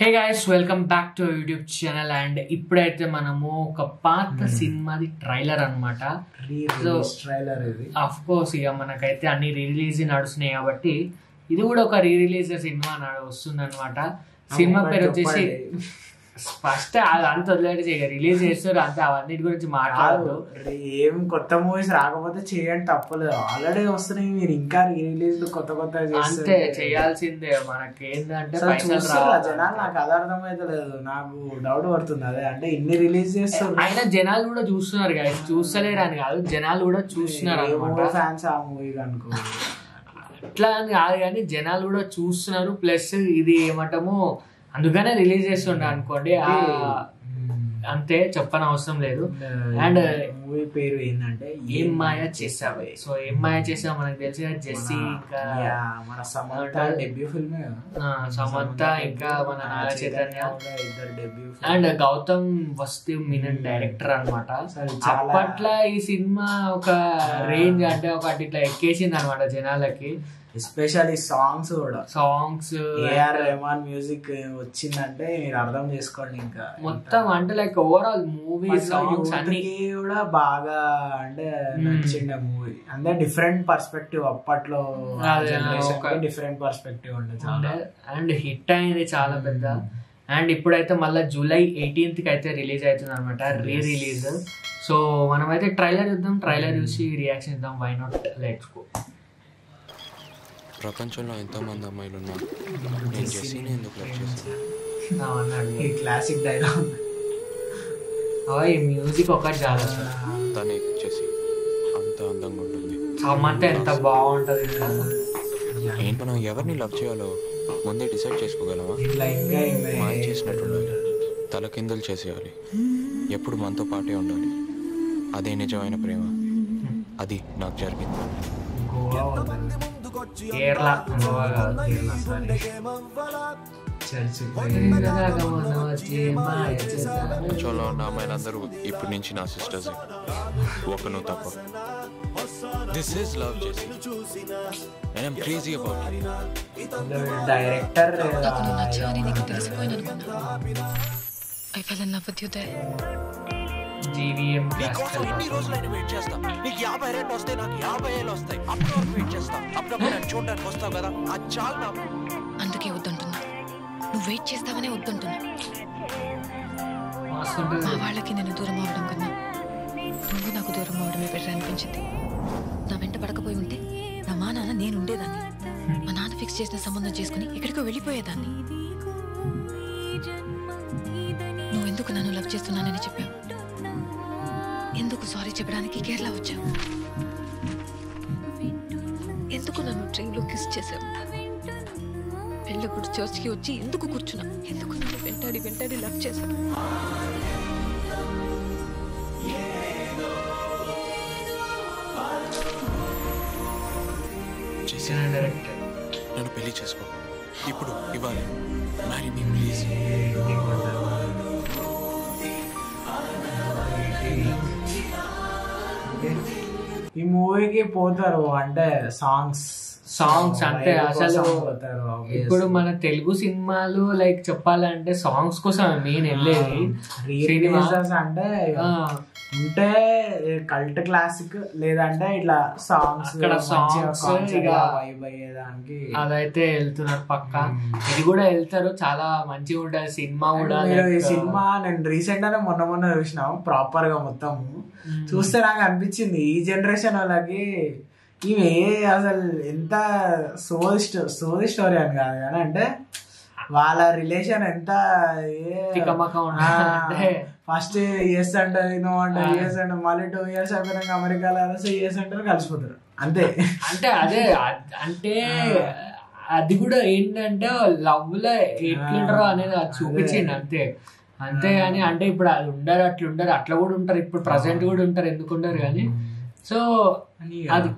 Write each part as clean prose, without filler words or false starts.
Hey guys, welcome back to YouTube channel. And ఇప్పుడైతే మనము ఒక పాత సినిమాది ట్రైలర్ అనమాట. ఆఫ్ కోర్స్ ఇక మనకైతే అన్ని రిలీజ్ నడుస్తున్నాయి కాబట్టి ఇది కూడా ఒక రిలీజ్ సినిమా వస్తుంది అనమాట. సినిమా పేరు వచ్చేసి ఫస్ట్ అంత వదిలేసి రిలీజ్ చేస్తారు అంతే, అవన్నీ గురించి మాట్లాడదు. ఏం కొత్త మూవీస్ రాకపోతే చేయండి, తప్పలేదు. ఆల్రెడీ వస్తున్నాయి, మీరు ఇంకా రిలీజ్ కొత్త కొత్త అంతే చేయాల్సిందే. మనకి ఏంటంటే జనాలు నాకు అది అర్థమైతే లేదు, నాకు డౌట్ పడుతుంది. అదే అంటే ఇన్ని రిలీజ్ చేస్తారు, అయినా జనాలు కూడా చూస్తున్నారు కదా, చూస్తలేరు అని కాదు, జనాలు కూడా చూస్తున్నారు అనమాట. ఫ్యాన్స్ ఆ మూవీ అనుకో అట్లా అని కాదు కానీ జనాలు కూడా చూస్తున్నారు. ప్లస్ ఇది ఏమంటాము అందుకనే రిలీజ్ చేస్తుండే అనుకోండి, అంతే చెప్పని అవసరం లేదు. అండ్ మూవీ పేరు ఏంటంటే ఏం మాయ చేసావే. సో ఏం మాయ చేసావు మనకు తెలిసి జెస్సీ, ఇంకా మన సమంత డెబ్యూ ఫిల్మ్, సమంత ఇంకా మన నాగ చైతన్య, ఇద్దరు debut. And Gautham Vasudev Menon director అనమాట. అప్పట్లో ఈ సినిమా ఒక రేంజ్ అంటే ఒకటి ఇట్లా ఎక్కేసింది అనమాట జనాలకి. ఎస్పెషల్లీ సాంగ్స్ కూడా, సాంగ్స్ ఏఆర్ రెహమాన్ మ్యూజిక్ వచ్చిందంటే మీరు అర్థం చేసుకోండి. ఇంకా మొత్తం అంటే లైక్ ఓవరాల్ మూవీ సాంగ్స్ అన్ని కూడా బాగా అంటే నచ్చిండే మూవీ. అంటే డిఫరెంట్ పర్స్పెక్టివ్, అప్పట్లో డిఫరెంట్ పర్స్పెక్టివ్ ఉండే అండ్ హిట్ అయింది చాలా పెద్ద. అండ్ ఇప్పుడైతే మళ్ళీ జూలై 18th అయితే రిలీజ్ అవుతుంది అనమాట, రిలీజ్. సో మనమైతే ట్రైలర్ చూద్దాం, ట్రైలర్ చూసి రియాక్షన్ ఇద్దాం. Why not, let's go. ప్రపంచంలో ఎంతోమంది అమ్మాయిలు ఉన్నారు, నేను జెస్సీని ఎందుకు లవ్ చేశాను? Classic dialogue. ఈ మ్యూజిక్ ఒకటి చాలా, తనే జెస్సీ అంత అందంగా ఉంటుంది, సమంత ఎంత బాగుంటుంది. ఏంటి మనం ఎవరిని లవ్ చేయాలో ముందే డిసైడ్ చేసుకోగలమా? మాయ చేసినట్టు ఉండాలి, తలకిందులు చేసేయాలి, ఎప్పుడు మనతో పాటే ఉండాలి. అదే నిజమైన ప్రేమ. అది నాకు జరిగింది. కేరళ ప్రపంచంలో ఉన్న అమ్మాయిలందరూ ఇప్పటి నుంచి నా సిస్టర్స్, ఒకను తప్ప. This is love Jessie and I'm crazy about it. Director I fell in love with you there. GVM ఎన్ని రోజులైనా వెయిట్ చేస్తా, నీకు 50 రేట్లు వస్తాయి, నాకు 50 ఏళ్ళు వస్తాయి, అప్పుడు వరకు వెయిట్ చేస్తా. అప్పుడప్పుడు నేను చూడడానికి వస్తావు కదా, అది చాలు నాకు. అందుకే వద్దంటున్నా, నువ్వు వెయిట్ చేస్తావనే వద్దంటున్నా. మా వాళ్ళకి నేను దూరం అవడం కన్నా నువ్వు నాకు దూరం అవడమే బెటర్ అనిపించింది. నా వెంట పడకపోయి ఉంటే నా మా నాన్న నేను ఉండేదాన్ని. మా నాన్న ఫిక్స్ చేసిన సంబంధం చేసుకుని ఎక్కడికో వెళ్ళిపోయేదాన్ని. నువ్వెందుకు నన్ను లవ్ చేస్తున్నానని చెప్పావు, ఎందుకు సారీ చెప్పడానికి కేరళ వచ్చావు, ఎందుకు నన్ను ట్రైన్లో కిస్ చేశావు, పెళ్ళప్పుడు చర్చ్కి వచ్చి ఎందుకు కూర్చున్నా, ఎందుకు నన్ను వెంటాడి వెంటాడి లవ్ చేశావు. నన్ను పెళ్లి చేసుకో ఇప్పుడు, ఇవ్వాలి. Marry me please. ఈ మూవీకి పోతారు అంటే సాంగ్స్ అంటే అసలు ఇప్పుడు మన తెలుగు సినిమాలు లైక్ చెప్పాలంటే సాంగ్స్ కోసం మెయిన్ వెళ్ళేది. అంటే ఉంటే కల్ట్ క్లాసిక్, లేదంటే ఇట్లా సాంగ్స్ అయ్యేదానికి అదైతే వెళ్తున్నారు పక్క. ఇది కూడా వెళ్తారు, చాలా మంచిగా ఉంటుంది సినిమా కూడా. ఈ సినిమా నేను రీసెంట్ గానే మొన్న చూసినాం ప్రాపర్ గా మొత్తం. చూస్తే నాకు అనిపించింది ఈ జనరేషన్ వాళ్ళకి ఇవి అసలు ఎంత సోది స్టోరీ అని కాదు కానీ, అంటే వాళ్ళ రిలేషన్ ఎంత ఫస్ట్ ఇయర్స్ అంటారు, ఇన్నో అంటారు, ఇయర్స్ అంటారు, మళ్ళీ 2 years అయిపోయినాక అమెరికాలో ఇయర్స్ అంటారు, కలిసిపోతారు అంతే. అంటే అదే అంటే అది కూడా ఏంటంటే లవ్ లో ఎట్లుంటారో అనేది అది చూపించింది అంతే. అంతేగాని అంటే ఇప్పుడు అది ఉండరు, అట్లుండరు, అట్లా కూడా ఉంటారు, ఇప్పుడు ప్రజెంట్ కూడా ఉంటారు, ఎందుకు ఉండరు కానీ. సో అది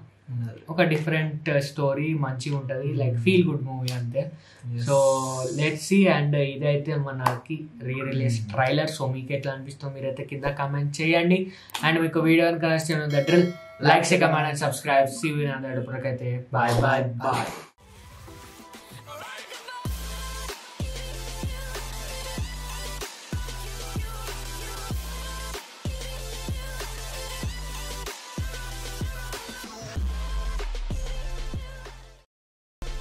ఒక డిఫరెంట్ స్టోరీ, మంచిగా ఉంటుంది, లైక్ ఫీల్ గుడ్ మూవీ అంతే. So let's see. అండ్ ఇదైతే మనకి రిలీజ్ ట్రైలర్. సో మీకు ఎట్లా అనిపిస్తుందో మీరైతే కింద కామెంట్ చేయండి. అండ్ మీకు వీడియో కనుక నచ్చితే like, share, comment and subscribe. See you in another episode. Bye bye bye.